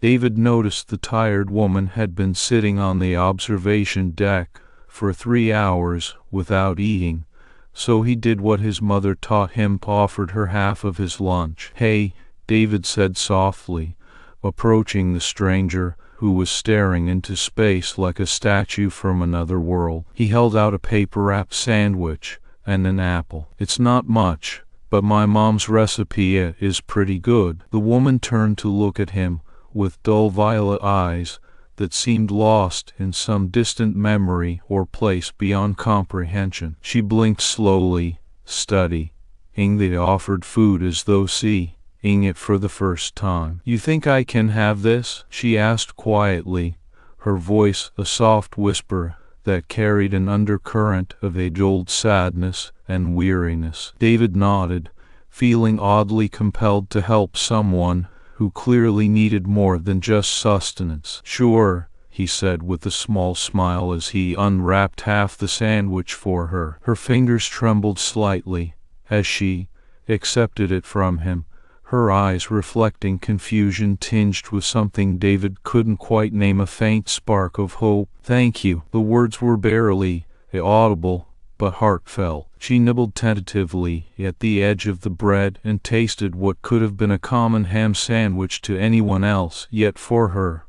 David noticed the tired woman had been sitting on the observation deck for 3 hours without eating, so he did what his mother taught him, offered her half of his lunch. "Hey," David said softly, approaching the stranger, who was staring into space like a statue from another world. He held out a paper-wrapped sandwich and an apple. "It's not much, but my mom's recipe is pretty good." The woman turned to look at him with dull violet eyes that seemed lost in some distant memory or place beyond comprehension. She blinked slowly, studying the offered food as though seeing it for the first time. "You think I can have this?" she asked quietly, her voice a soft whisper that carried an undercurrent of age-old sadness and weariness. David nodded, feeling oddly compelled to help someone who clearly needed more than just sustenance. "Sure," he said with a small smile as he unwrapped half the sandwich for her. Her fingers trembled slightly as she accepted it from him, her eyes reflecting confusion tinged with something David couldn't quite name, a faint spark of hope. "Thank you." The words were barely audible, but heartfelt. She nibbled tentatively at the edge of the bread and tasted what could have been a common ham sandwich to anyone else, yet for her,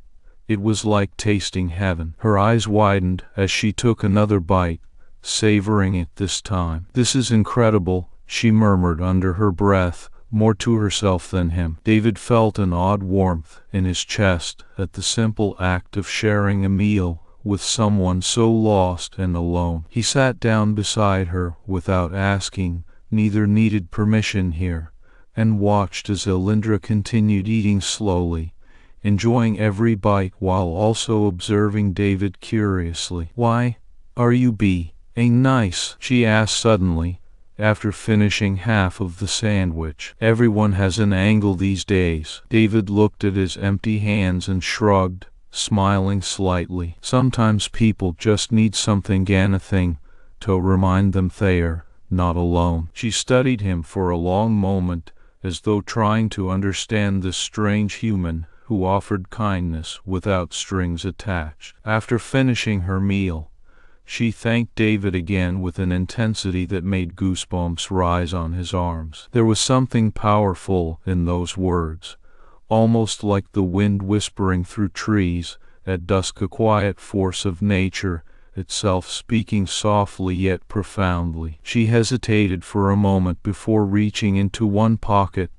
it was like tasting heaven. Her eyes widened as she took another bite, savoring it this time. "This is incredible," she murmured under her breath, more to herself than him. David felt an odd warmth in his chest at the simple act of sharing a meal with someone so lost and alone. He sat down beside her without asking, neither needed permission here, and watched as Aelindra continued eating slowly, enjoying every bite while also observing David curiously. "Why are you being nice?" she asked suddenly, after finishing half of the sandwich. "Everyone has an angle these days." David looked at his empty hands and shrugged, smiling slightly. "Sometimes people just need anything to remind them they're not alone." She studied him for a long moment, as though trying to understand this strange human who offered kindness without strings attached. After finishing her meal, she thanked David again with an intensity that made goosebumps rise on his arms. There was something powerful in those words, almost like the wind whispering through trees at dusk, a quiet force of nature itself speaking softly yet profoundly. She hesitated for a moment before reaching into one pocket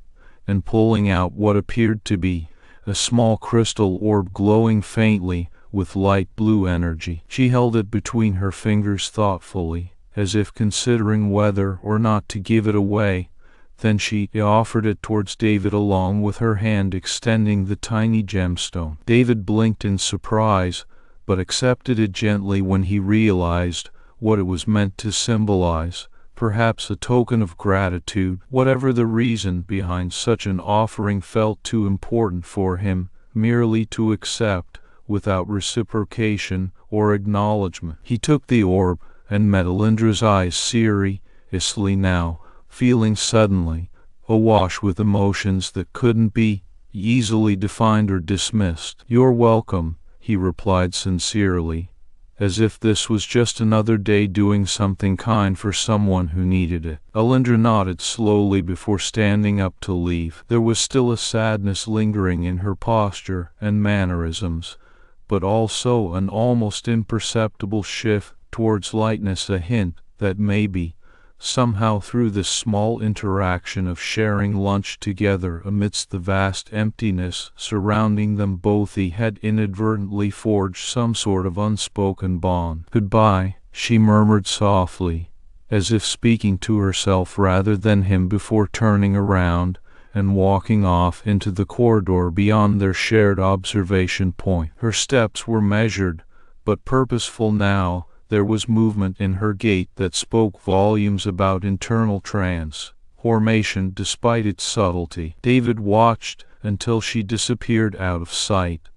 and pulling out what appeared to be a small crystal orb glowing faintly with light blue energy. She held it between her fingers thoughtfully, as if considering whether or not to give it away. Then she offered it towards David along with her hand extending the tiny gemstone. David blinked in surprise, but accepted it gently when he realized what it was meant to symbolize, perhaps a token of gratitude. Whatever the reason behind such an offering felt too important for him merely to accept without reciprocation or acknowledgement. He took the orb and met Aelindra's eyes seriously now, feeling suddenly awash with emotions that couldn't be easily defined or dismissed. "You're welcome," he replied sincerely, as if this was just another day doing something kind for someone who needed it. Aelindra nodded slowly before standing up to leave. There was still a sadness lingering in her posture and mannerisms, but also an almost imperceptible shift towards lightness, a hint that maybe, somehow through this small interaction of sharing lunch together amidst the vast emptiness surrounding them both, he had inadvertently forged some sort of unspoken bond. "Goodbye," she murmured softly, as if speaking to herself rather than him, before turning around and walking off into the corridor beyond their shared observation point. Her steps were measured, but purposeful now. There was movement in her gait that spoke volumes about internal transformation despite its subtlety. David watched until she disappeared out of sight,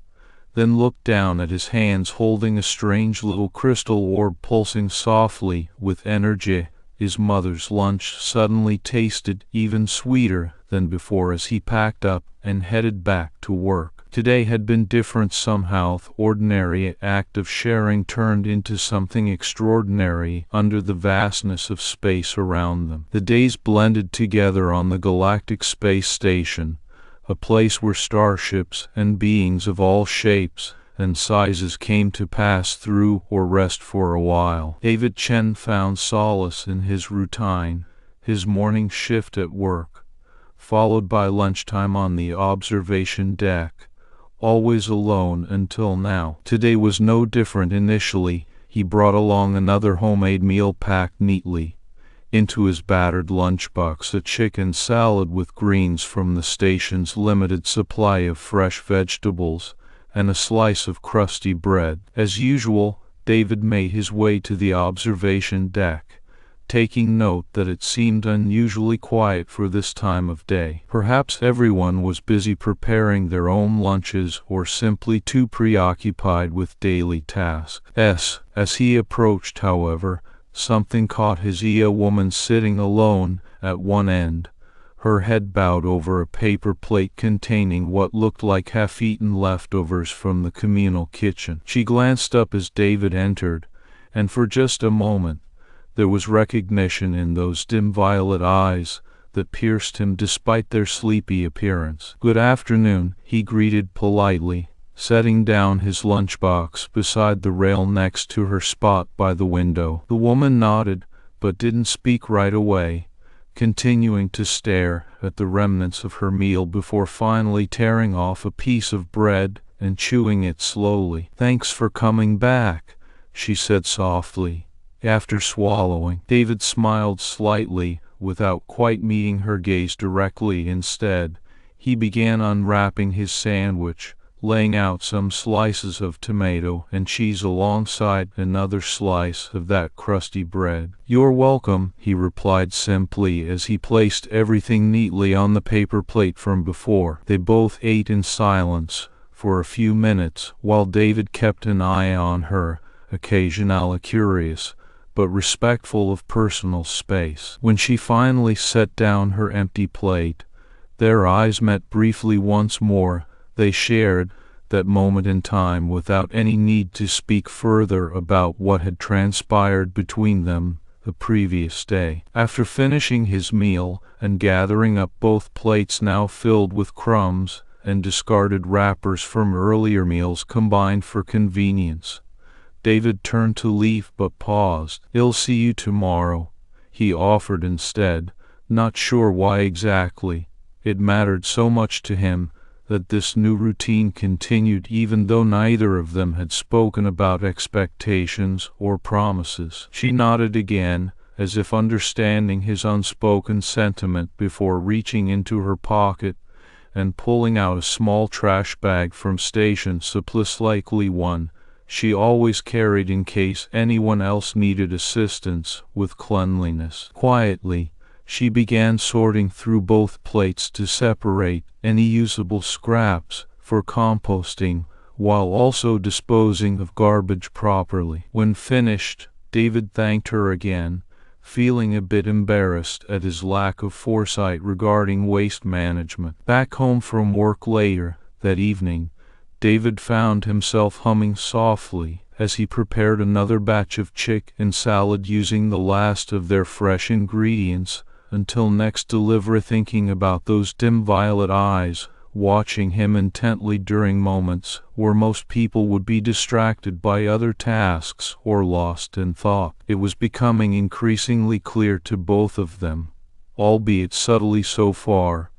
then looked down at his hands holding a strange little crystal orb pulsing softly with energy. His mother's lunch suddenly tasted even sweeter than before as he packed up and headed back to work. Today had been different somehow. The ordinary act of sharing turned into something extraordinary under the vastness of space around them. The days blended together on the galactic space station, a place where starships and beings of all shapes and sizes came to pass through or rest for a while. Chen found solace in his routine, his morning shift at work, followed by lunchtime on the observation deck, always alone until now. Today was no different. Initially, he brought along another homemade meal packed neatly into his battered lunchbox, a chicken salad with greens from the station's limited supply of fresh vegetables, and a slice of crusty bread. As usual, David made his way to the observation deck, taking note that it seemed unusually quiet for this time of day. Perhaps everyone was busy preparing their own lunches or simply too preoccupied with daily tasks. As he approached, however, something caught his eye. A woman sitting alone at one end, her head bowed over a paper plate containing what looked like half-eaten leftovers from the communal kitchen. She glanced up as David entered, and for just a moment, there was recognition in those dim violet eyes that pierced him despite their sleepy appearance. "Good afternoon," he greeted politely, setting down his lunchbox beside the rail next to her spot by the window. The woman nodded, but didn't speak right away, continuing to stare at the remnants of her meal before finally tearing off a piece of bread and chewing it slowly. "Thanks for coming back," she said softly. After swallowing, David smiled slightly, without quite meeting her gaze directly. Instead, he began unwrapping his sandwich, laying out some slices of tomato and cheese alongside another slice of that crusty bread. "You're welcome," he replied simply as he placed everything neatly on the paper plate from before. They both ate in silence for a few minutes, while David kept an eye on her, occasionally curious, but respectful of personal space. When she finally set down her empty plate, their eyes met briefly once more. They shared that moment in time without any need to speak further about what had transpired between them the previous day. After finishing his meal and gathering up both plates now filled with crumbs and discarded wrappers from earlier meals combined for convenience, David turned to leave but paused. "I'll see you tomorrow," he offered instead, not sure why exactly it mattered so much to him that this new routine continued even though neither of them had spoken about expectations or promises. She nodded again, as if understanding his unspoken sentiment before reaching into her pocket and pulling out a small trash bag from station supplies, likely one she always carried in case anyone else needed assistance with cleanliness. Quietly, she began sorting through both plates to separate any usable scraps for composting, while also disposing of garbage properly. When finished, David thanked her again, feeling a bit embarrassed at his lack of foresight regarding waste management. Back home from work later that evening, David found himself humming softly as he prepared another batch of chicken salad using the last of their fresh ingredients until next delivery, thinking about those dim violet eyes watching him intently during moments where most people would be distracted by other tasks or lost in thought. It was becoming increasingly clear to both of them, albeit subtly so far,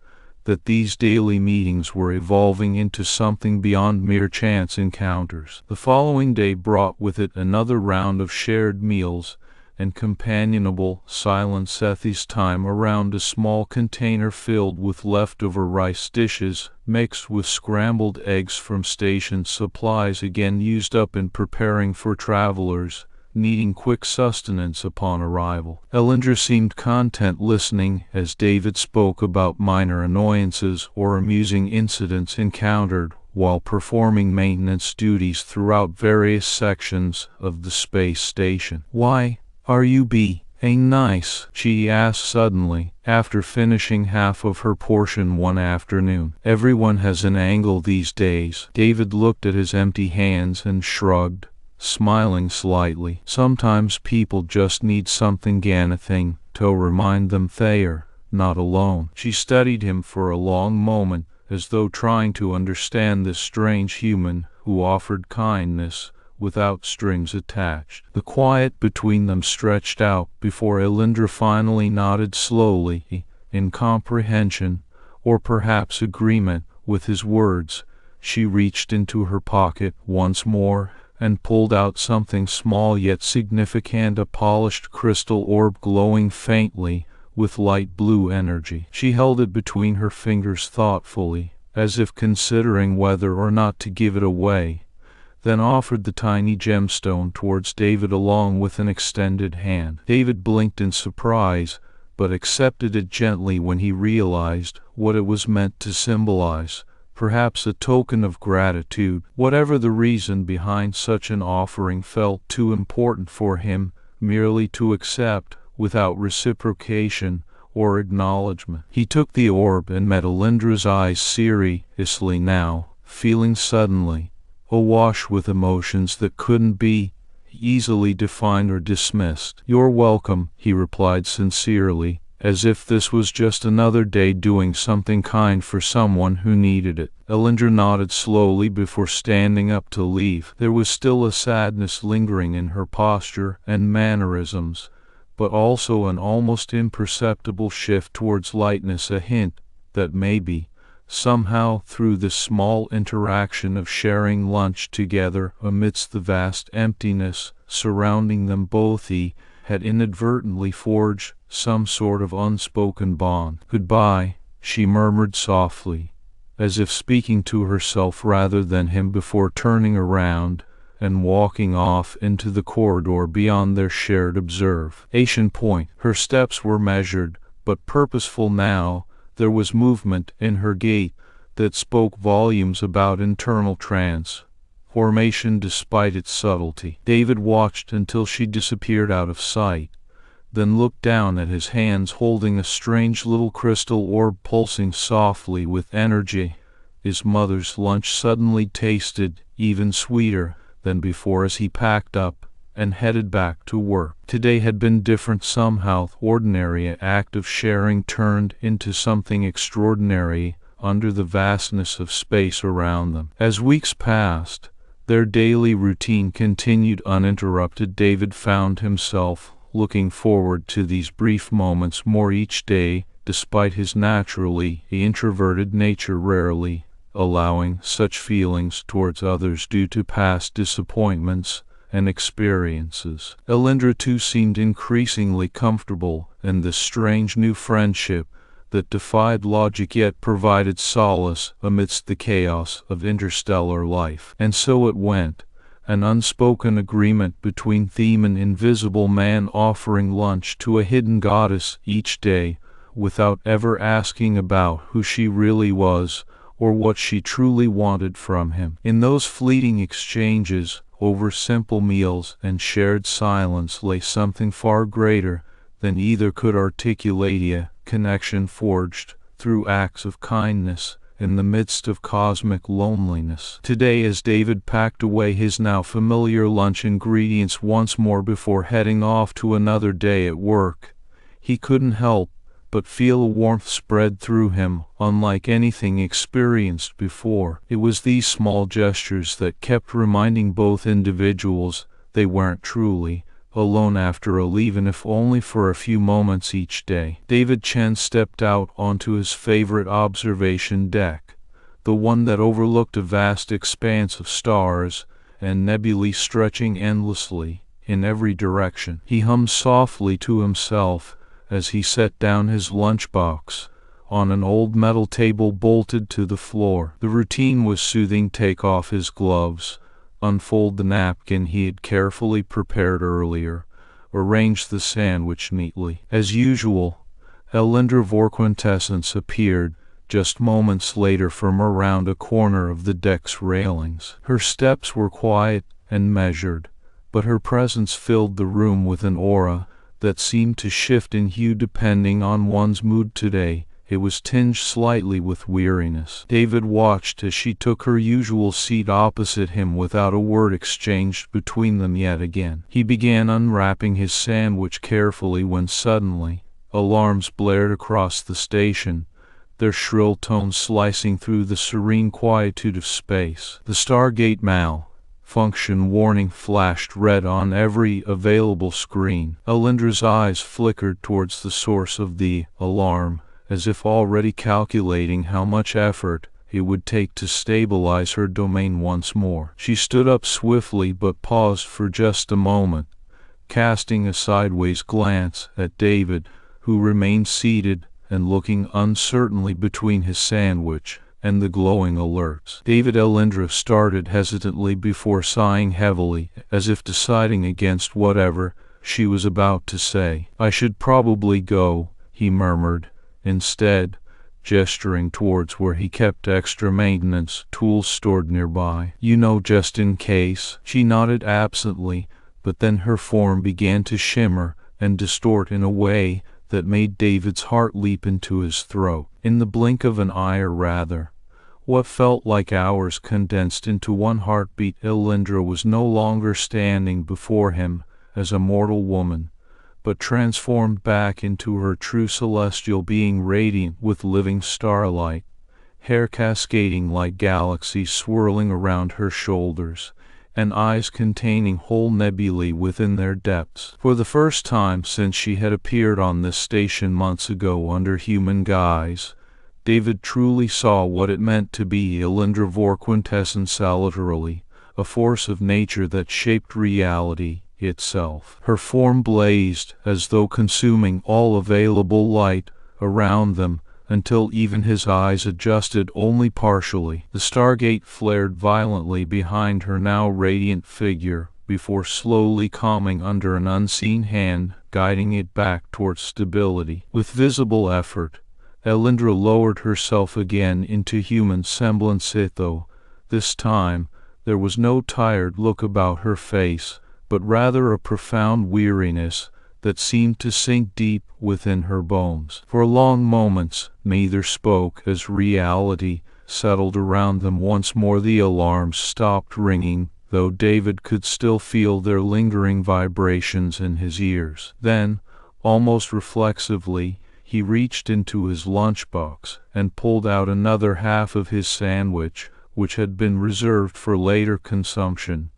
that these daily meetings were evolving into something beyond mere chance encounters. The following day brought with it another round of shared meals and companionable silence, this time around a small container filled with leftover rice dishes mixed with scrambled eggs from station supplies, again used up in preparing for travelers needing quick sustenance upon arrival. Aelindra seemed content listening as David spoke about minor annoyances or amusing incidents encountered while performing maintenance duties throughout various sections of the space station. "Why are you "Ain't nice?" she asked suddenly, after finishing half of her portion one afternoon. "Everyone has an angle these days." David looked at his empty hands and shrugged, smiling slightly. "Sometimes people just need anything to remind them they're not alone." She studied him for a long moment, as though trying to understand this strange human who offered kindness without strings attached. The quiet between them stretched out before Aelindra finally nodded slowly, in comprehension, or perhaps agreement, with his words. She reached into her pocket once more and pulled out something small yet significant, a polished crystal orb glowing faintly with light blue energy. She held it between her fingers thoughtfully, as if considering whether or not to give it away, then offered the tiny gemstone towards David along with an extended hand. David blinked in surprise, but accepted it gently when he realized what it was meant to symbolize. Perhaps a token of gratitude. Whatever the reason behind such an offering felt too important for him merely to accept without reciprocation or acknowledgement. He took the orb and met Aelindra's eyes seriously now, feeling suddenly awash with emotions that couldn't be easily defined or dismissed. "You're welcome," he replied sincerely, as if this was just another day doing something kind for someone who needed it. Aelindra nodded slowly before standing up to leave. There was still a sadness lingering in her posture and mannerisms, but also an almost imperceptible shift towards lightness, a hint that maybe, somehow, through this small interaction of sharing lunch together amidst the vast emptiness surrounding them both, he had inadvertently forged some sort of unspoken bond. "Goodbye," she murmured softly, as if speaking to herself rather than him, before turning around and walking off into the corridor beyond their shared observation point. Her steps were measured, but purposeful now. There was movement in her gait that spoke volumes about internal transformation despite its subtlety. David watched until she disappeared out of sight, then looked down at his hands holding a strange little crystal orb pulsing softly with energy. His mother's lunch suddenly tasted even sweeter than before as he packed up and headed back to work. Today had been different somehow. The ordinary act of sharing turned into something extraordinary under the vastness of space around them. As weeks passed, their daily routine continued uninterrupted. David found himself looking forward to these brief moments more each day, despite his naturally introverted nature rarely allowing such feelings towards others due to past disappointments and experiences. Aelindra too seemed increasingly comfortable in this strange new friendship that defied logic yet provided solace amidst the chaos of interstellar life. And so it went, an unspoken agreement between them, an invisible man offering lunch to a hidden goddess each day, without ever asking about who she really was or what she truly wanted from him. In those fleeting exchanges over simple meals and shared silence lay something far greater than either could articulate, a connection forged through acts of kindness in the midst of cosmic loneliness. Today, as David packed away his now familiar lunch ingredients once more before heading off to another day at work, he couldn't help but feel a warmth spread through him unlike anything experienced before. It was these small gestures that kept reminding both individuals they weren't truly alone after all, even if only for a few moments each day. David Chen stepped out onto his favorite observation deck, the one that overlooked a vast expanse of stars and nebulae stretching endlessly in every direction. He hummed softly to himself as he set down his lunchbox on an old metal table bolted to the floor. The routine was soothing. Take off his gloves, unfold the napkin he had carefully prepared earlier, arrange the sandwich neatly. As usual, Aelindra Vorquintessence appeared just moments later from around a corner of the deck's railings. Her steps were quiet and measured, but her presence filled the room with an aura that seemed to shift in hue depending on one's mood today. It was tinged slightly with weariness. David watched as she took her usual seat opposite him without a word exchanged between them yet again. He began unwrapping his sandwich carefully when suddenly alarms blared across the station, their shrill tones slicing through the serene quietude of space. The Stargate malfunction warning flashed red on every available screen. Aelindra's eyes flickered towards the source of the alarm, as if already calculating how much effort it would take to stabilize her domain once more. She stood up swiftly but paused for just a moment, casting a sideways glance at David, who remained seated and looking uncertainly between his sandwich and the glowing alerts. Aelindra started hesitantly before sighing heavily, as if deciding against whatever she was about to say. "I should probably go," he murmured, instead gesturing towards where he kept extra maintenance tools stored nearby. "You know, just in case." She nodded absently, but then her form began to shimmer and distort in a way that made David's heart leap into his throat. In the blink of an eye, or rather, what felt like hours condensed into one heartbeat, Aelindra was no longer standing before him as a mortal woman, but transformed back into her true celestial being, radiant with living starlight, hair cascading like galaxies swirling around her shoulders, and eyes containing whole nebulae within their depths. For the first time since she had appeared on this station months ago under human guise, David truly saw what it meant to be Aelindra Vorquintessence, literally, a force of nature that shaped reality itself. Her form blazed as though consuming all available light around them, until even his eyes adjusted only partially. The Stargate flared violently behind her now radiant figure, before slowly calming under an unseen hand, guiding it back towards stability. With visible effort, Aelindra lowered herself again into human semblance, though this time there was no tired look about her face, but rather a profound weariness that seemed to sink deep within her bones. For long moments neither spoke as reality settled around them once more. The alarms stopped ringing, though David could still feel their lingering vibrations in his ears. Then, almost reflexively, he reached into his lunchbox and pulled out another half of his sandwich, which had been reserved for later consumption,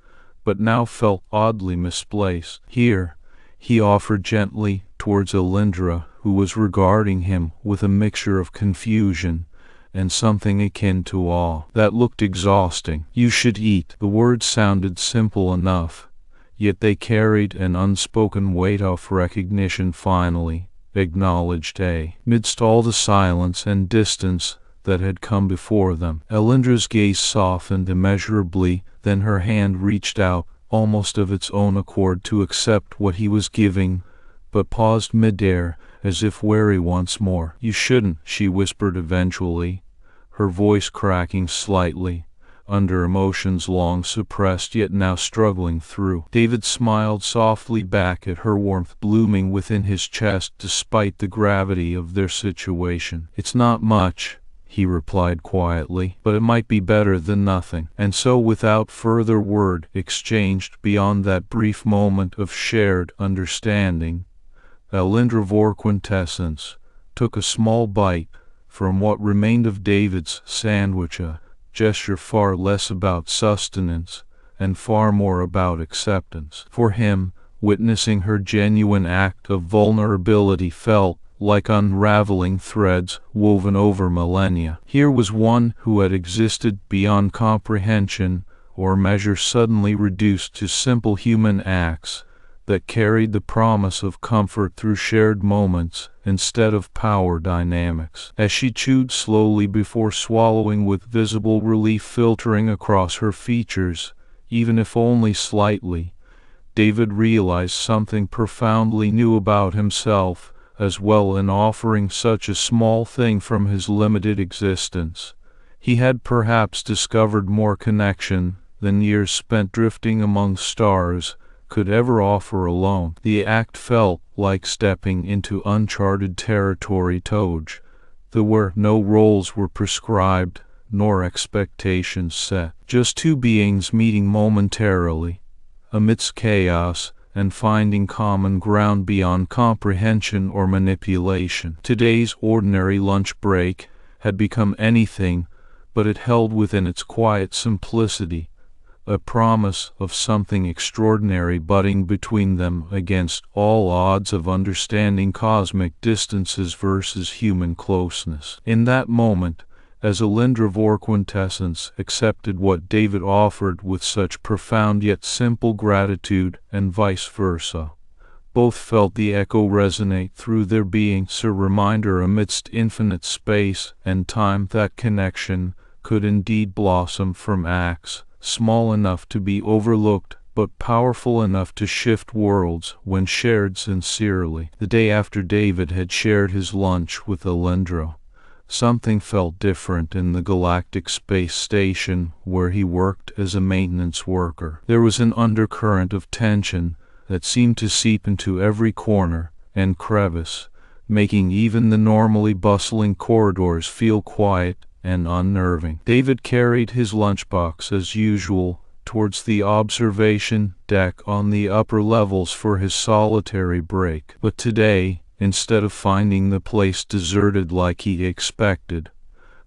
but now felt oddly misplaced. "Here," he offered gently towards Aelindra, who was regarding him with a mixture of confusion and something akin to awe. "That looked exhausting." "You should eat." The words sounded simple enough, yet they carried an unspoken weight of recognition. "Finally," acknowledged amidst all the silence and distance that had come before them. Aelindra's gaze softened immeasurably, then her hand reached out, almost of its own accord, to accept what he was giving, but paused midair, as if wary once more. "You shouldn't," she whispered eventually, her voice cracking slightly under emotions long suppressed yet now struggling through. David smiled softly back at her, warmth blooming within his chest despite the gravity of their situation. "It's not much," he replied quietly, "but it might be better than nothing." And so, without further word exchanged beyond that brief moment of shared understanding, Aelindra Vorquintessence took a small bite from what remained of David's sandwich, a gesture far less about sustenance and far more about acceptance. For him, witnessing her genuine act of vulnerability felt like unraveling threads woven over millennia. Here was one who had existed beyond comprehension or measure, suddenly reduced to simple human acts that carried the promise of comfort through shared moments instead of power dynamics. As she chewed slowly before swallowing, with visible relief filtering across her features, even if only slightly, David realized something profoundly new about himself as well in offering such a small thing from his limited existence. He had perhaps discovered more connection than years spent drifting among stars could ever offer alone. The act felt like stepping into uncharted territory where no roles were prescribed, nor expectations set. Just two beings meeting momentarily, amidst chaos, and finding common ground beyond comprehension or manipulation. Today's ordinary lunch break had become anything, but it held within its quiet simplicity a promise of something extraordinary budding between them against all odds of understanding cosmic distances versus human closeness. In that moment, as Aelindra Vorquintessence accepted what David offered with such profound yet simple gratitude, and vice versa, both felt the echo resonate through their beings, a reminder amidst infinite space and time that connection could indeed blossom from acts small enough to be overlooked, but powerful enough to shift worlds when shared sincerely. The day after David had shared his lunch with Aelindra, something felt different in the galactic space station where he worked as a maintenance worker. There was an undercurrent of tension that seemed to seep into every corner and crevice, making even the normally bustling corridors feel quiet and unnerving. David carried his lunchbox as usual towards the observation deck on the upper levels for his solitary break. But today, instead of finding the place deserted like he expected,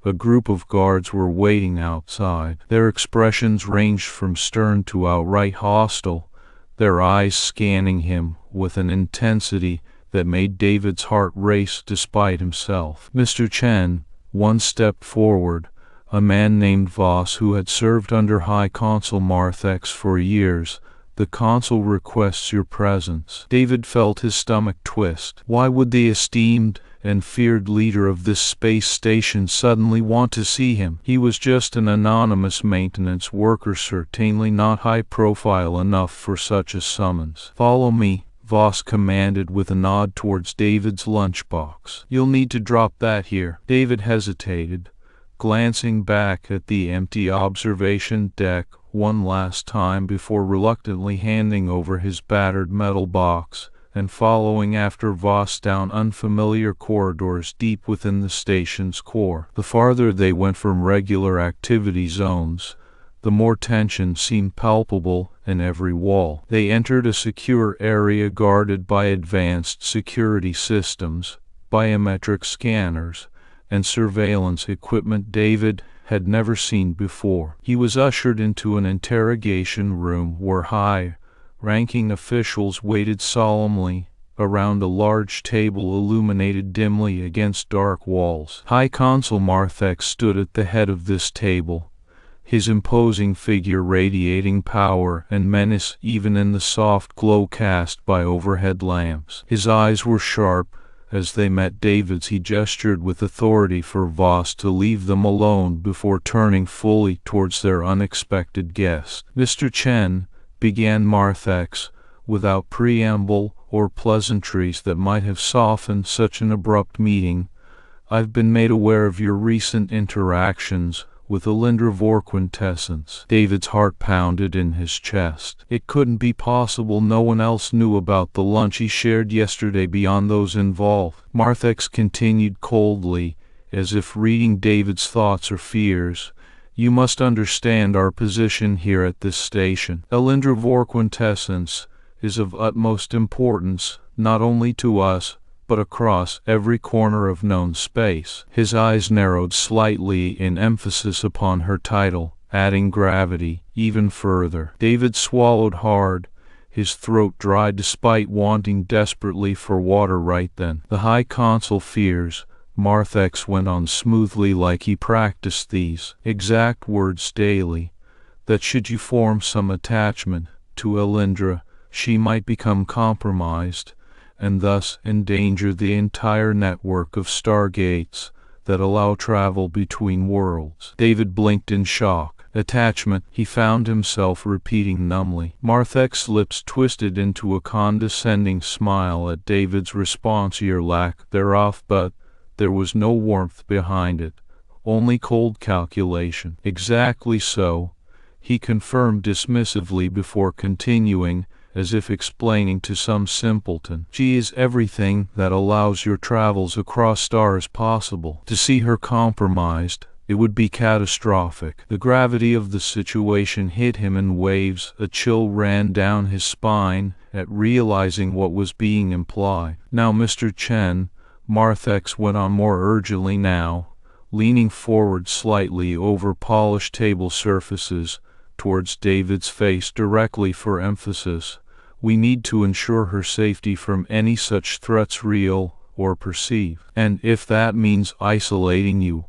a group of guards were waiting outside. Their expressions ranged from stern to outright hostile, their eyes scanning him with an intensity that made David's heart race despite himself. Mr. Chen, one step forward, a man named Voss who had served under High Consul Marthex for years. The consul requests your presence. David felt his stomach twist. Why would the esteemed and feared leader of this space station suddenly want to see him? He was just an anonymous maintenance worker, certainly not high profile enough for such a summons. Follow me, Voss commanded with a nod towards David's lunchbox. You'll need to drop that here. David hesitated, glancing back at the empty observation deck one last time before reluctantly handing over his battered metal box and following after Voss down unfamiliar corridors deep within the station's core. The farther they went from regular activity zones, the more tension seemed palpable in every wall. They entered a secure area guarded by advanced security systems, biometric scanners, and surveillance equipment David had never seen before. He was ushered into an interrogation room where high-ranking officials waited solemnly around a large table illuminated dimly against dark walls. High Consul Marthex stood at the head of this table, his imposing figure radiating power and menace even in the soft glow cast by overhead lamps. His eyes were sharp. As they met David's, he gestured with authority for Voss to leave them alone before turning fully towards their unexpected guest. Mr. Chen, began Marthex, without preamble or pleasantries that might have softened such an abrupt meeting, I've been made aware of your recent interactions with Aelindra Vorquintessence. David's heart pounded in his chest. It couldn't be possible no one else knew about the lunch he shared yesterday beyond those involved. Marthex continued coldly, as if reading David's thoughts or fears. You must understand our position here at this station. Aelindra Vorquintessence is of utmost importance, not only to us, but across every corner of known space. His eyes narrowed slightly in emphasis upon her title, adding gravity even further. David swallowed hard, his throat dry despite wanting desperately for water right then. The High Consul fears, Marthex went on smoothly like he practiced these exact words daily, that should you form some attachment to Aelindra, she might become compromised, and thus endanger the entire network of stargates that allow travel between worlds. David blinked in shock. Attachment, he found himself repeating numbly. Marthex's lips twisted into a condescending smile at David's response or lack thereof, but there was no warmth behind it, only cold calculation. Exactly so, he confirmed dismissively before continuing, as if explaining to some simpleton. She is everything that allows your travels across stars possible. To see her compromised, it would be catastrophic. The gravity of the situation hit him in waves. A chill ran down his spine at realizing what was being implied. "Now, Mr. Chen," Marthex went on more urgently now, leaning forward slightly over polished table surfaces towards David's face directly for emphasis, "we need to ensure her safety from any such threats, real or perceived. And if that means isolating you,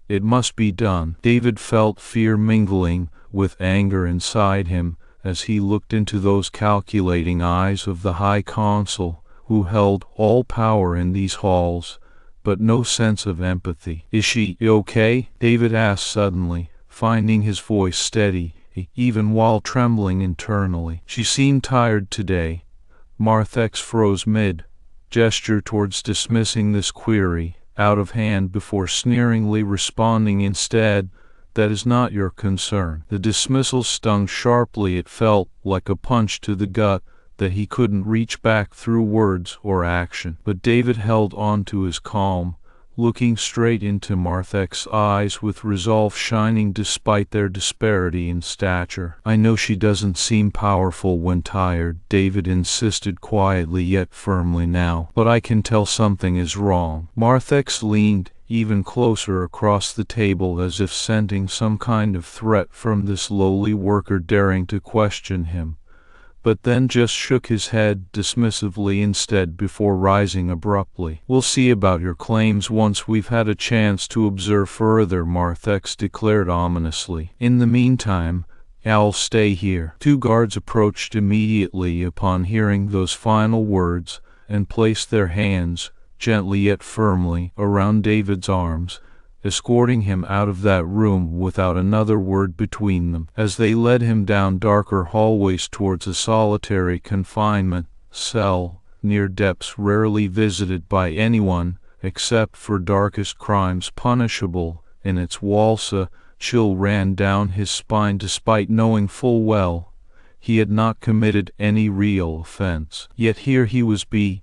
it must be done." David felt fear mingling with anger inside him as he looked into those calculating eyes of the High Consul, who held all power in these halls, but no sense of empathy. "Is she okay?" David asked suddenly, finding his voice steady, even while trembling internally. "She seemed tired today." Marthex froze mid-gesture towards dismissing this query out of hand before sneeringly responding instead, "That is not your concern." The dismissal stung sharply. It felt like a punch to the gut that he couldn't reach back through words or action. But David held on to his calm, looking straight into Marthex's eyes with resolve shining despite their disparity in stature. "I know she doesn't seem powerful when tired," David insisted quietly yet firmly now, "but I can tell something is wrong." Marthex leaned even closer across the table as if scenting some kind of threat from this lowly worker daring to question him, but then just shook his head dismissively instead before rising abruptly. "We'll see about your claims once we've had a chance to observe further," Marthex declared ominously. "In the meantime, I'll stay here." Two guards approached immediately upon hearing those final words and placed their hands, gently yet firmly, around David's arms, escorting him out of that room without another word between them. As they led him down darker hallways towards a solitary confinement cell near depths rarely visited by anyone except for darkest crimes punishable in its walls, a chill ran down his spine despite knowing full well he had not committed any real offense. Yet here he was being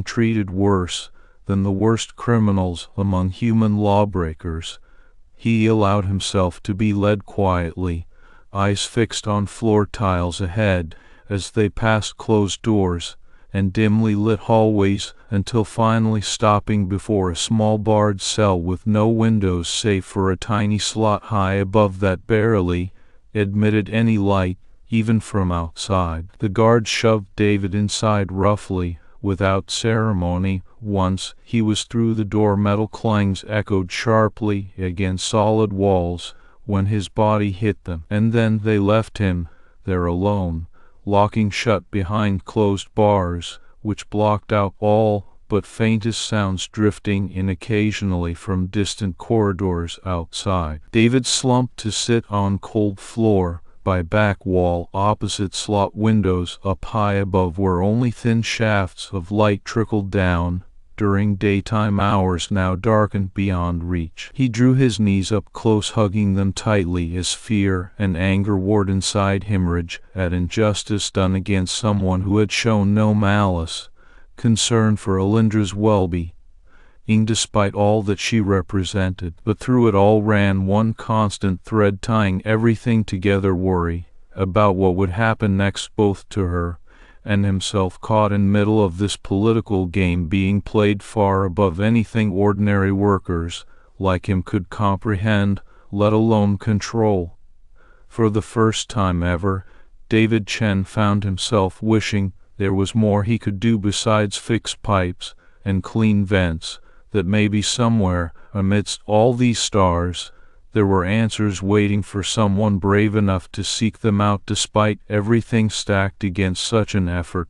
treated worse than the worst criminals among human lawbreakers. He allowed himself to be led quietly, eyes fixed on floor tiles ahead, as they passed closed doors and dimly lit hallways until finally stopping before a small barred cell with no windows save for a tiny slot high above that barely admitted any light, even from outside. The guard shoved David inside roughly, without ceremony. Once he was through the door, metal clangs echoed sharply against solid walls when his body hit them, and then they left him there alone, locking shut behind closed bars, which blocked out all but faintest sounds drifting in occasionally from distant corridors outside. David slumped to sit on cold floor by back wall opposite slot windows up high above where only thin shafts of light trickled down during daytime hours now darkened beyond reach. He drew his knees up close, hugging them tightly as fear and anger warred inside him, rage at injustice done against someone who had shown no malice, concern for Aelindra's well-being despite all that she represented. But through it all ran one constant thread tying everything together: worry about what would happen next, both to her and himself, caught in middle of this political game being played far above anything ordinary workers like him could comprehend, let alone control. For the first time ever, David Chen found himself wishing there was more he could do besides fix pipes and clean vents, that maybe somewhere amidst all these stars there were answers waiting for someone brave enough to seek them out despite everything stacked against such an effort.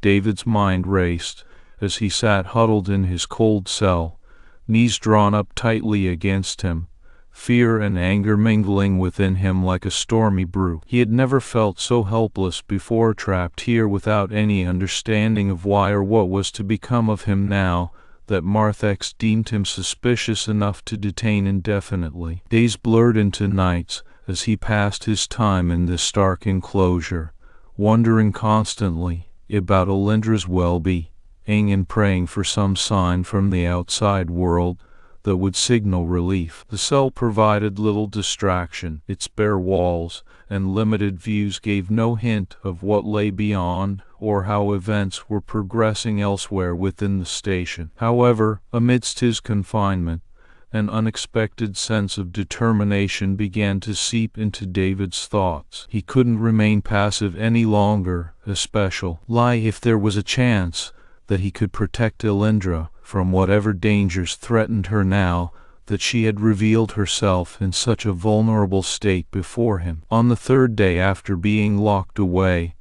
David's mind raced as he sat huddled in his cold cell, knees drawn up tightly against him, fear and anger mingling within him like a stormy brew. He had never felt so helpless before, trapped here without any understanding of why or what was to become of him now that Marthex deemed him suspicious enough to detain indefinitely. Days blurred into nights as he passed his time in this stark enclosure, wondering constantly about Aelindra's well-being and praying for some sign from the outside world that would signal relief. The cell provided little distraction. Its bare walls and limited views gave no hint of what lay beyond or how events were progressing elsewhere within the station. However, amidst his confinement, an unexpected sense of determination began to seep into David's thoughts. He couldn't remain passive any longer, especially if there was a chance that he could protect Aelindra from whatever dangers threatened her now that she had revealed herself in such a vulnerable state before him. On the third day after being locked away,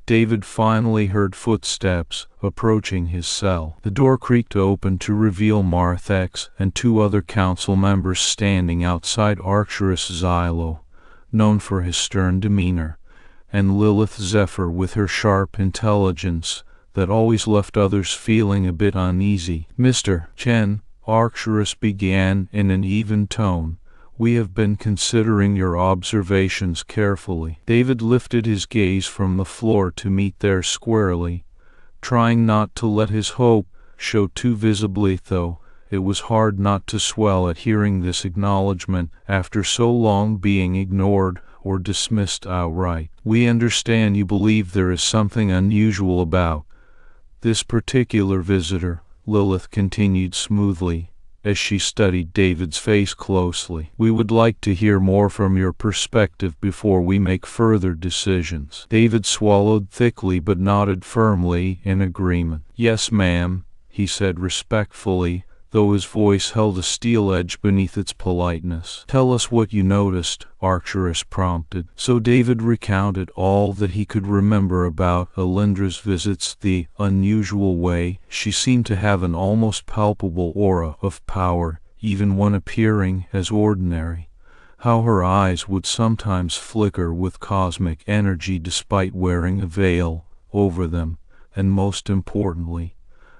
David finally heard footsteps approaching his cell. The door creaked open to reveal Marthex and two other council members standing outside. Arcturus Xylo, known for his stern demeanor, and Lilith Zephyr with her sharp intelligence that always left others feeling a bit uneasy. "Mr. Chen," Arcturus began in an even tone, "we have been considering your observations carefully." David lifted his gaze from the floor to meet theirs squarely, trying not to let his hope show too visibly, though it was hard not to swell at hearing this acknowledgement after so long being ignored or dismissed outright. "We understand you believe there is something unusual about this particular visitor," Lilith continued smoothly, as she studied David's face closely. "We would like to hear more from your perspective before we make further decisions." David swallowed thickly but nodded firmly in agreement. "Yes, ma'am," he said respectfully, though his voice held a steel edge beneath its politeness. "Tell us what you noticed," Arcturus prompted. So David recounted all that he could remember about Aelindra's visits, the unusual way she seemed to have an almost palpable aura of power, even when appearing as ordinary, how her eyes would sometimes flicker with cosmic energy despite wearing a veil over them, and most importantly,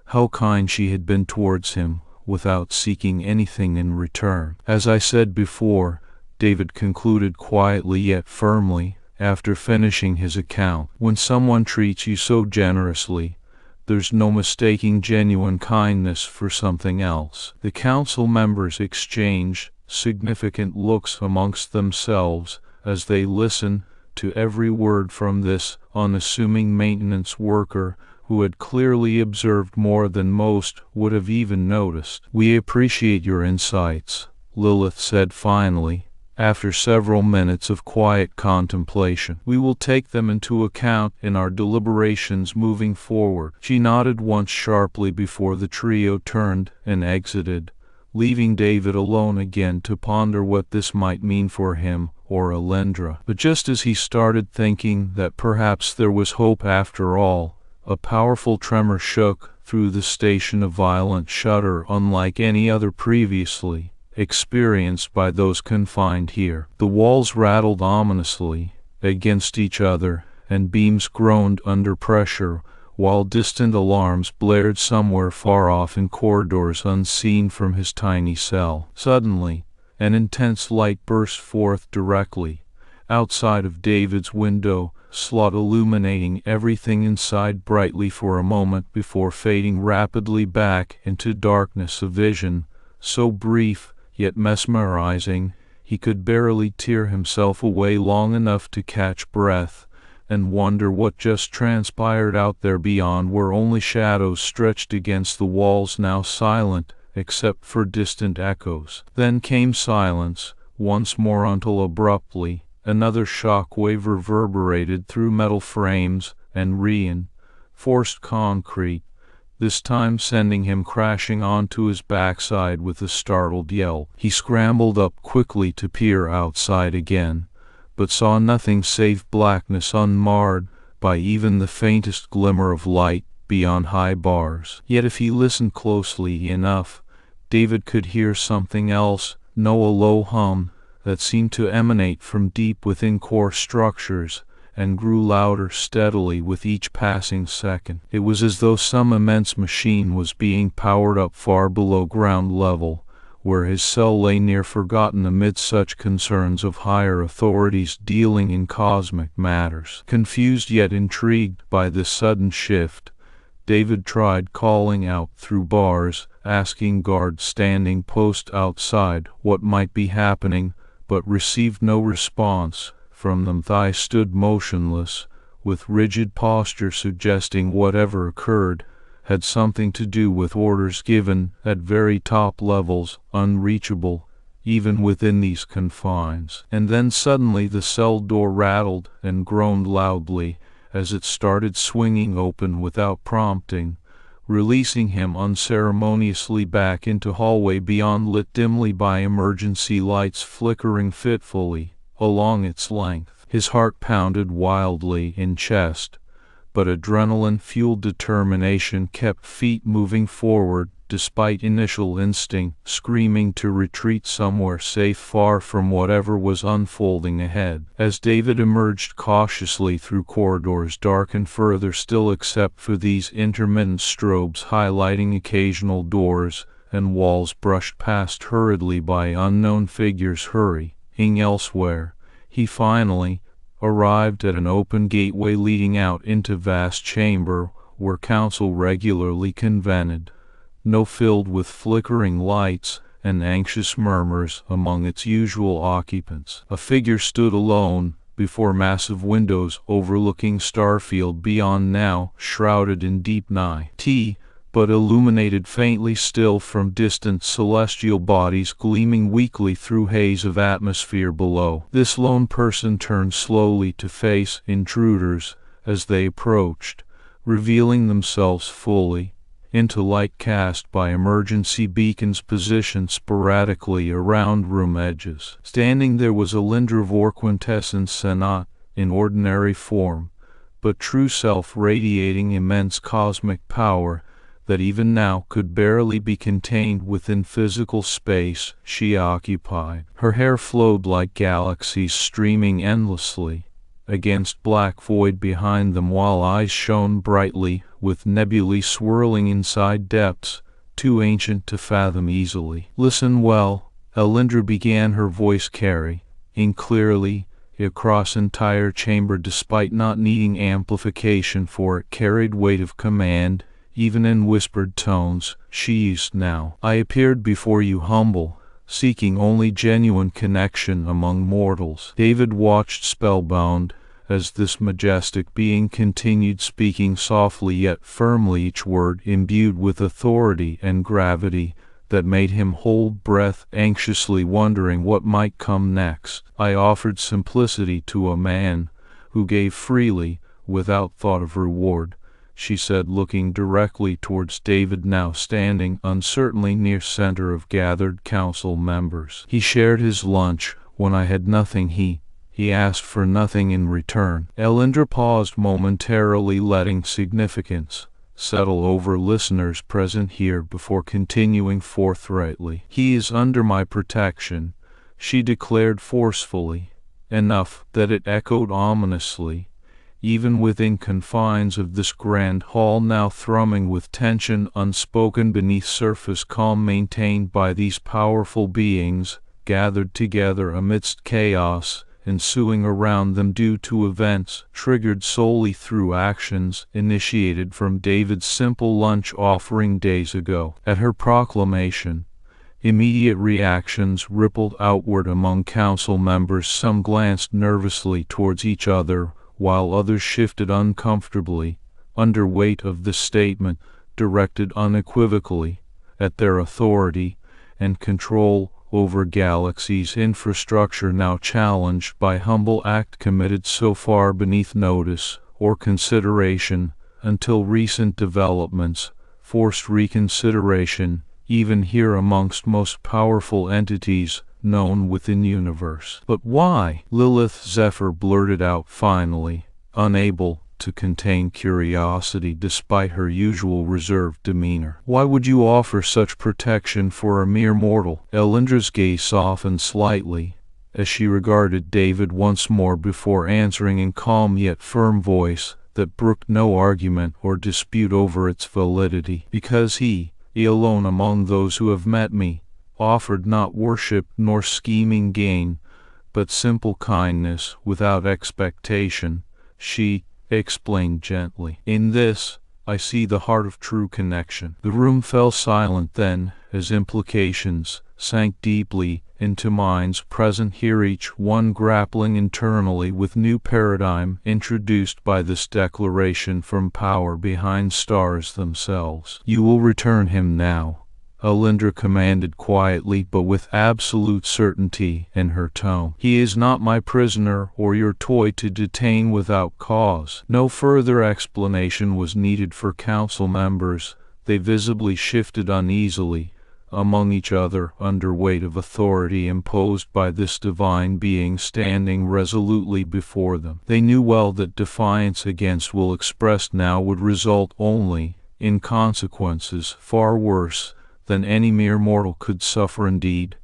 how kind she had been towards him without seeking anything in return. "As I said before," David concluded quietly yet firmly, after finishing his account, "when someone treats you so generously, there's no mistaking genuine kindness for something else." The council members exchanged significant looks amongst themselves as they listened to every word from this unassuming maintenance worker who had clearly observed more than most would have even noticed. "We appreciate your insights," Lilith said finally, after several minutes of quiet contemplation. "We will take them into account in our deliberations moving forward." She nodded once sharply before the trio turned and exited, leaving David alone again to ponder what this might mean for him or Aelindra. But just as he started thinking that perhaps there was hope after all, a powerful tremor shook through the station, a violent shudder unlike any other previously experienced by those confined here. The walls rattled ominously against each other, and beams groaned under pressure, while distant alarms blared somewhere far off in corridors unseen from his tiny cell. Suddenly, an intense light burst forth directly outside of David's window slot, illuminating everything inside brightly for a moment before fading rapidly back into darkness, a vision so brief yet mesmerizing he could barely tear himself away long enough to catch breath and wonder what just transpired out there beyond, where only shadows stretched against the walls, now silent except for distant echoes. Then came silence once more until abruptly another shock wave reverberated through metal frames and reinforced concrete, this time sending him crashing onto his backside with a startled yelp. He scrambled up quickly to peer outside again, but saw nothing save blackness unmarred by even the faintest glimmer of light beyond high bars. Yet if he listened closely enough, David could hear something else, know a low hum that seemed to emanate from deep within core structures and grew louder steadily with each passing second. It was as though some immense machine was being powered up far below ground level, where his cell lay near forgotten amid such concerns of higher authorities dealing in cosmic matters. Confused yet intrigued by this sudden shift, David tried calling out through bars, asking guards standing post outside what might be happening, but received no response from them. Thigh stood motionless, with rigid posture suggesting whatever occurred had something to do with orders given at very top levels, unreachable even within these confines. And then suddenly the cell door rattled and groaned loudly as it started swinging open without prompting, releasing him unceremoniously back into hallway beyond, lit dimly by emergency lights flickering fitfully along its length. His heart pounded wildly in chest, but adrenaline-fueled determination kept feet moving forward despite initial instinct screaming to retreat somewhere safe far from whatever was unfolding ahead. As David emerged cautiously through corridors darkened further still except for these intermittent strobes highlighting occasional doors and walls brushed past hurriedly by unknown figures hurrying elsewhere, he finally arrived at an open gateway leading out into vast chamber where council regularly convened, filled with flickering lights and anxious murmurs among its usual occupants. A figure stood alone before massive windows overlooking Starfield beyond, now shrouded in deep night, but illuminated faintly still from distant celestial bodies gleaming weakly through haze of atmosphere below. This lone person turned slowly to face intruders as they approached, revealing themselves fully into light cast by emergency beacons positioned sporadically around room edges. Standing there was Aelindra, vor quintessence, not in ordinary form, but true self, radiating immense cosmic power that even now could barely be contained within physical space she occupied. Her hair flowed like galaxies streaming endlessly against black void behind them, while eyes shone brightly with nebulae swirling inside depths too ancient to fathom easily. "Listen well," Aelindra began, her voice carrying clearly across entire chamber despite not needing amplification, for it carried weight of command even in whispered tones she used now. "I appeared before you humble, seeking only genuine connection among mortals." David watched spellbound as this majestic being continued, speaking softly yet firmly, each word imbued with authority and gravity that made him hold breath, anxiously wondering what might come next. "I offered simplicity to a man who gave freely, without thought of reward," she said, looking directly towards David, now standing uncertainly near center of gathered council members. "He shared his lunch when I had nothing. He asked for nothing in return." Aelindra paused momentarily, letting significance settle over listeners present here before continuing forthrightly. "He is under my protection," she declared forcefully, enough that it echoed ominously even within confines of this grand hall now thrumming with tension unspoken beneath surface calm maintained by these powerful beings gathered together amidst chaos ensuing around them due to events triggered solely through actions initiated from David's simple lunch offering days ago. At her proclamation, immediate reactions rippled outward among council members. Some glanced nervously towards each other, while others shifted uncomfortably under weight of the statement directed unequivocally at their authority and control over galaxy's infrastructure, now challenged by humble act committed so far beneath notice or consideration until recent developments forced reconsideration, even here amongst most powerful entities known within the universe. "But why?" Lilith Zephyr blurted out finally, unable to contain curiosity despite her usual reserved demeanor. "Why would you offer such protection for a mere mortal?" Aelindra's gaze softened slightly as she regarded David once more before answering in calm yet firm voice that brooked no argument or dispute over its validity. "Because he alone among those who have met me offered not worship nor scheming gain, but simple kindness without expectation. She explained gently, "In this, I see the heart of true connection." The room fell silent then, as implications sank deeply into minds present here, each one grappling internally with new paradigm introduced by this declaration from power behind stars themselves. "You will return him now," Aelindra commanded quietly but with absolute certainty in her tone. "He is not my prisoner or your toy to detain without cause." No further explanation was needed for council members. They visibly shifted uneasily among each other under weight of authority imposed by this divine being standing resolutely before them. They knew well that defiance against will expressed now would result only in consequences far worse than any mere mortal could suffer. Indeed,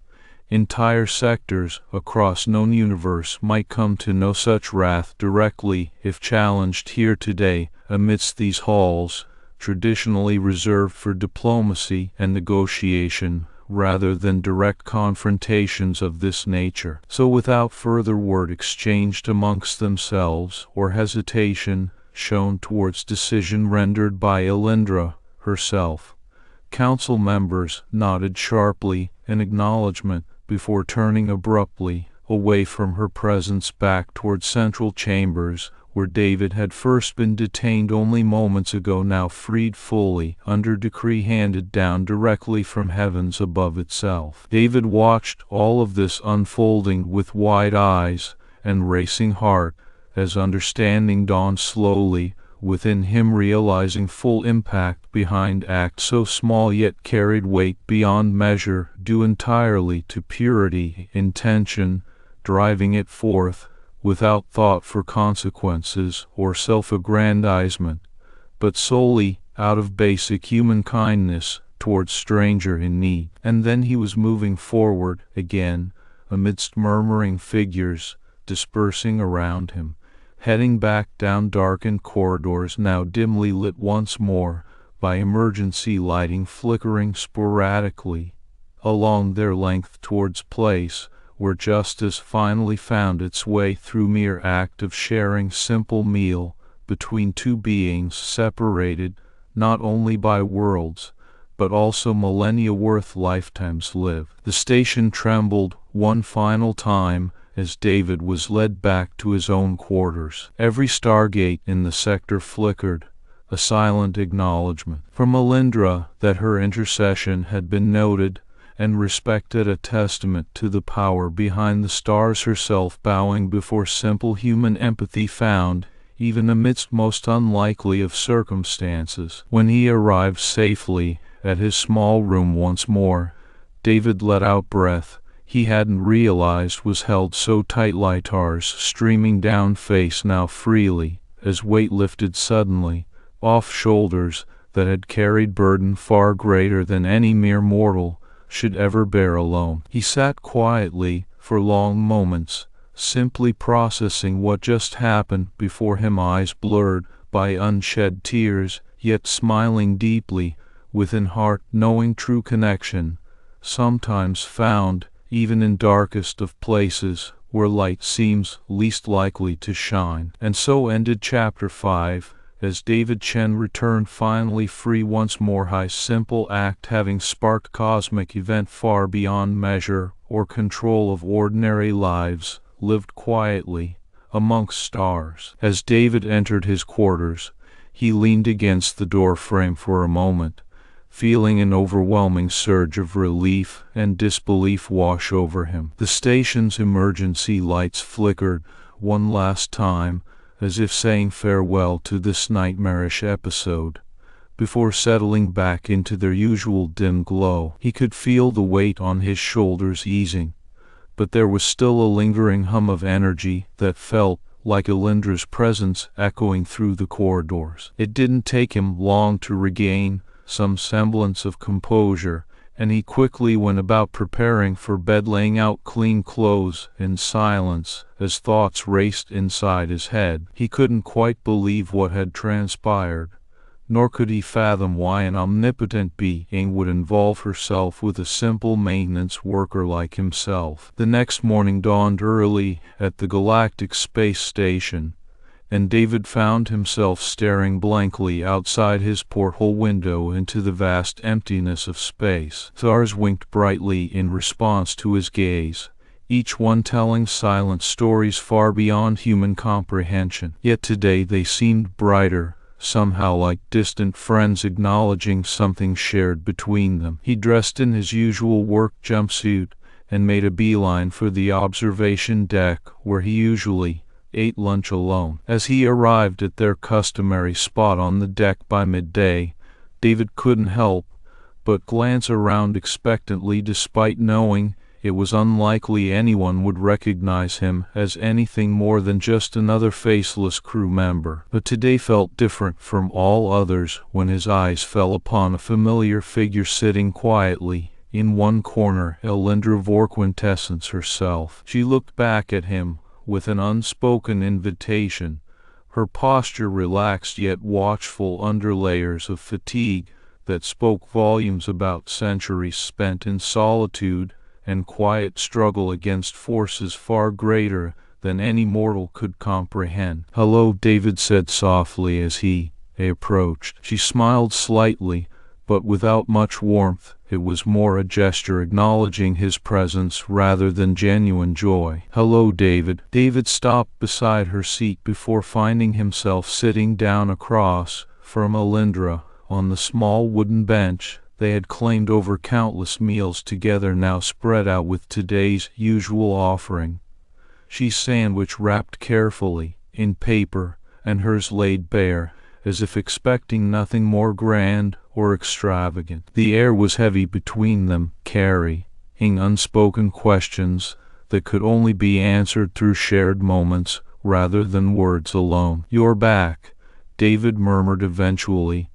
entire sectors across known universe might come to no such wrath directly if challenged here today amidst these halls traditionally reserved for diplomacy and negotiation rather than direct confrontations of this nature. So without further word exchanged amongst themselves or hesitation shown towards decision rendered by Aelindra herself, council members nodded sharply in acknowledgement before turning abruptly away from her presence back toward central chambers, where David had first been detained only moments ago, now freed fully under decree handed down directly from heavens above itself. David watched all of this unfolding with wide eyes and racing heart as understanding dawned slowly within him, realizing full impact behind act so small yet carried weight beyond measure, due entirely to purity, intention, driving it forth without thought for consequences or self-aggrandizement, but solely out of basic human kindness towards stranger in need. And then he was moving forward again amidst murmuring figures dispersing around him, heading back down darkened corridors now dimly lit once more by emergency lighting flickering sporadically along their length towards place where justice finally found its way through mere act of sharing simple meal between two beings separated not only by worlds but also millennia worth lifetimes lived. The station trembled one final time as David was led back to his own quarters. Every stargate in the sector flickered, a silent acknowledgement from Aelindra that her intercession had been noted and respected, a testament to the power behind the stars, herself bowing before simple human empathy found even amidst most unlikely of circumstances. When he arrived safely at his small room once more, David let out breath he hadn't realized was held so tight, tears streaming down face now freely as weight lifted suddenly off shoulders that had carried burden far greater than any mere mortal should ever bear alone. He sat quietly for long moments, simply processing what just happened before him, eyes blurred by unshed tears, yet smiling deeply within heart, knowing true connection sometimes found even in darkest of places where light seems least likely to shine. And so ended Chapter 5. As David Chen returned finally free once more, his simple act having sparked cosmic event far beyond measure or control of ordinary lives, lived quietly amongst stars. As David entered his quarters, he leaned against the door frame for a moment, feeling an overwhelming surge of relief and disbelief wash over him. The station's emergency lights flickered one last time, as if saying farewell to this nightmarish episode, before settling back into their usual dim glow. He could feel the weight on his shoulders easing, but there was still a lingering hum of energy that felt like Aelindra's presence echoing through the corridors. It didn't take him long to regain some semblance of composure, and he quickly went about preparing for bed, laying out clean clothes in silence as thoughts raced inside his head. He couldn't quite believe what had transpired, nor could he fathom why an omnipotent being would involve herself with a simple maintenance worker like himself. The next morning dawned early at the galactic space station, and David found himself staring blankly outside his porthole window into the vast emptiness of space. Stars winked brightly in response to his gaze, each one telling silent stories far beyond human comprehension. Yet today they seemed brighter, somehow like distant friends acknowledging something shared between them. He dressed in his usual work jumpsuit and made a beeline for the observation deck where he usually ate lunch alone. As he arrived at their customary spot on the deck by midday, David couldn't help but glance around expectantly, despite knowing it was unlikely anyone would recognize him as anything more than just another faceless crew member. But today felt different from all others when his eyes fell upon a familiar figure sitting quietly in one corner, Aelindra Vorquintessence herself. She looked back at him with an unspoken invitation, her posture relaxed yet watchful under layers of fatigue that spoke volumes about centuries spent in solitude and quiet struggle against forces far greater than any mortal could comprehend. "Hello," David said softly as he approached. She smiled slightly, but without much warmth. It was more a gesture acknowledging his presence rather than genuine joy. "Hello, David." David stopped beside her seat before finding himself sitting down across from Aelindra on the small wooden bench they had claimed over countless meals together, now spread out with today's usual offering. She's sandwich wrapped carefully in paper, and hers laid bare, as if expecting nothing more grand or extravagant. The air was heavy between them, carrying unspoken questions that could only be answered through shared moments rather than words alone. "You're back," David murmured eventually,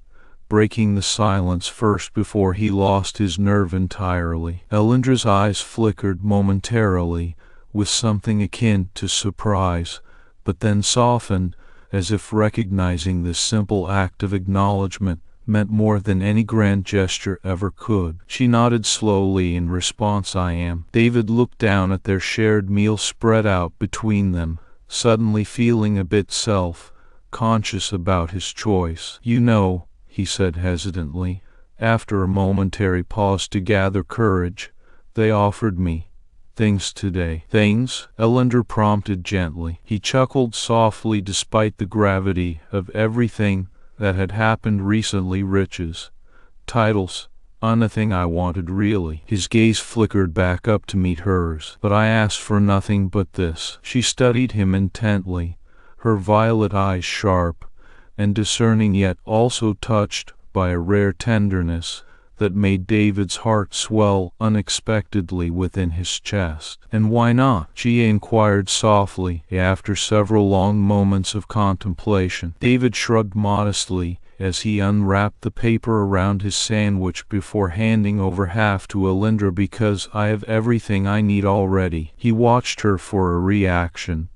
breaking the silence first before he lost his nerve entirely. Aelindra's eyes flickered momentarily with something akin to surprise, but then softened, as if recognizing this simple act of acknowledgement meant more than any grand gesture ever could. She nodded slowly in response. "I am." David looked down at their shared meal spread out between them, suddenly feeling a bit self-conscious about his choice. "You know," he said hesitantly, after a momentary pause to gather courage, "they offered me things today." "Things?" Aelindra prompted gently. He chuckled softly despite the gravity of everything that had happened recently. "Riches, titles, anything I wanted really." His gaze flickered back up to meet hers. "But I asked for nothing but this." She studied him intently, her violet eyes sharp and discerning, yet also touched by a rare tenderness that made David's heart swell unexpectedly within his chest. "And why not?" she inquired softly, after several long moments of contemplation. David shrugged modestly as he unwrapped the paper around his sandwich before handing over half to Aelindra. "Because I have everything I need already." He watched her for a reaction,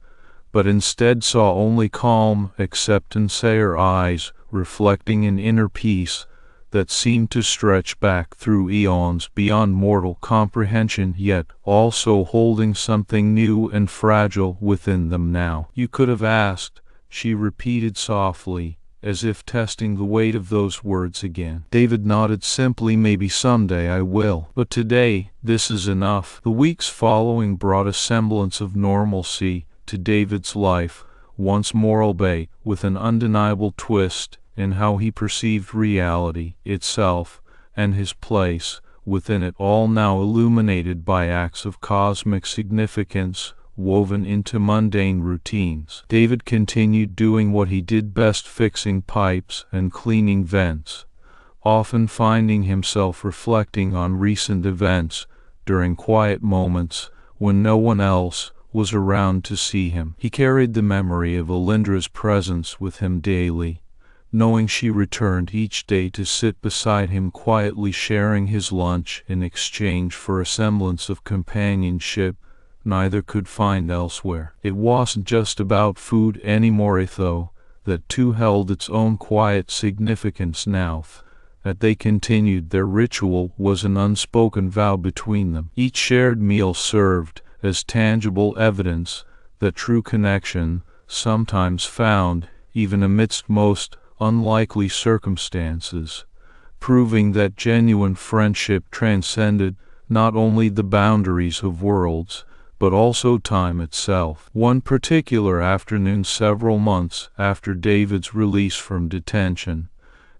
but instead saw only calm acceptance, her eyes reflecting an inner peace that seemed to stretch back through eons beyond mortal comprehension, yet also holding something new and fragile within them now. "You could have asked," she repeated softly, as if testing the weight of those words again. David nodded simply. "Maybe someday I will. But today, this is enough." The weeks following brought a semblance of normalcy to David's life, once more, albeit with an undeniable twist in how he perceived reality itself and his place within it all, now illuminated by acts of cosmic significance woven into mundane routines. David continued doing what he did best, fixing pipes and cleaning vents, often finding himself reflecting on recent events during quiet moments when no one else was around to see him. He carried the memory of Aelindra's presence with him daily, knowing she returned each day to sit beside him quietly, sharing his lunch in exchange for a semblance of companionship neither could find elsewhere. It wasn't just about food anymore, though. that too held its own quiet significance now. That they continued their ritual was an unspoken vow between them. Each shared meal served as tangible evidence that true connection, sometimes found even amidst most unlikely circumstances, proving that genuine friendship transcended not only the boundaries of worlds, but also time itself. One particular afternoon, several months after David's release from detention,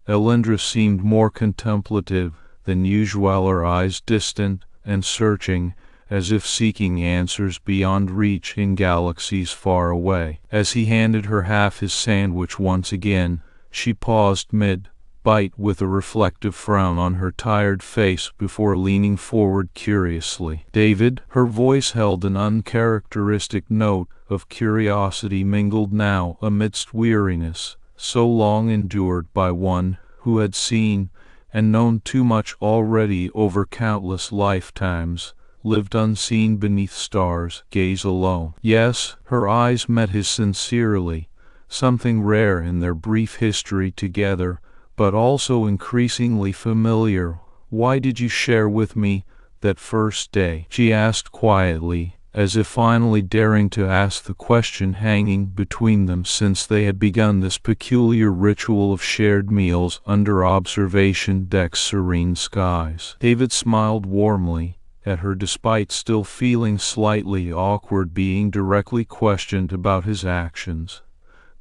Aelindra seemed more contemplative than usual, her eyes distant and searching, as if seeking answers beyond reach in galaxies far away. As he handed her half his sandwich once again, she paused mid-bite with a reflective frown on her tired face before leaning forward curiously. "David," her voice held an uncharacteristic note of curiosity mingled now amidst weariness, so long endured by one who had seen and known too much already over countless lifetimes, lived unseen beneath stars, gaze alone. Yes, her eyes met his sincerely, something rare in their brief history together, but also increasingly familiar. "Why did you share with me that first day?" she asked quietly, as if finally daring to ask the question hanging between them since they had begun this peculiar ritual of shared meals under observation deck's serene skies. David smiled warmly at her despite still feeling slightly awkward being directly questioned about his actions.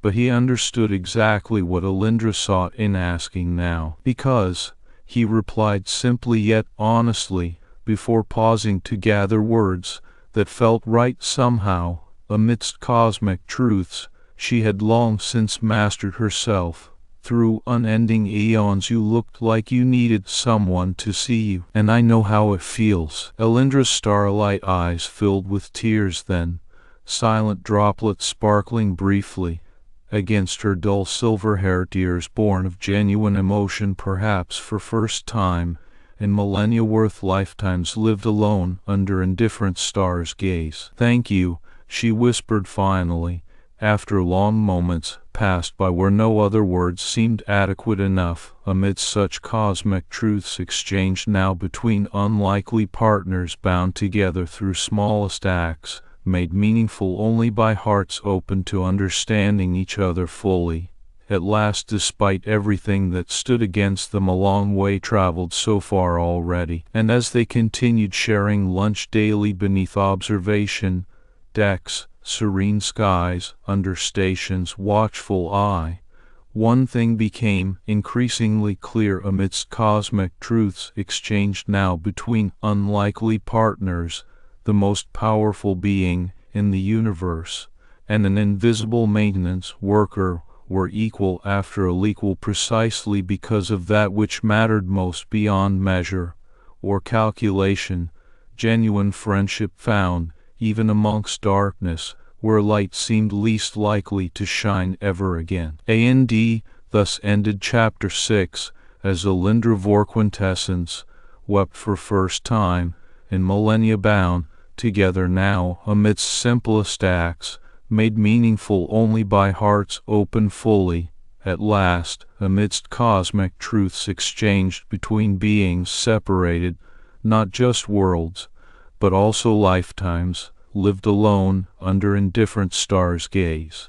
But he understood exactly what Aelindra sought in asking now. "Because," he replied simply yet honestly, before pausing to gather words that felt right somehow, amidst cosmic truths she had long since mastered herself. "Through unending eons you looked like you needed someone to see you, and I know how it feels." Aelindra's starlight eyes filled with tears then, silent droplets sparkling briefly against her dull silver hair, tears born of genuine emotion, perhaps for first time in millennia worth lifetimes lived alone under indifferent stars' gaze. "Thank you," she whispered finally, after long moments passed by where no other words seemed adequate enough, amidst such cosmic truths exchanged now between unlikely partners bound together through smallest acts, made meaningful only by hearts open to understanding each other fully. At last, despite everything that stood against them, a long way traveled so far already, and as they continued sharing lunch daily beneath observation decks, serene skies, under station's watchful eye, one thing became increasingly clear amidst cosmic truths exchanged now between unlikely partners: the most powerful being in the universe and an invisible maintenance worker were equal after equal precisely because of that which mattered most beyond measure or calculation. Genuine friendship found even amongst darkness, where light seemed least likely to shine ever again. And thus ended Chapter 6, as Aelindra Vorquintessence wept for first time in millennia bound together now amidst simplest acts, made meaningful only by hearts open fully, at last, amidst cosmic truths exchanged between beings separated, not just worlds, but also lifetimes, lived alone under indifferent stars' gaze.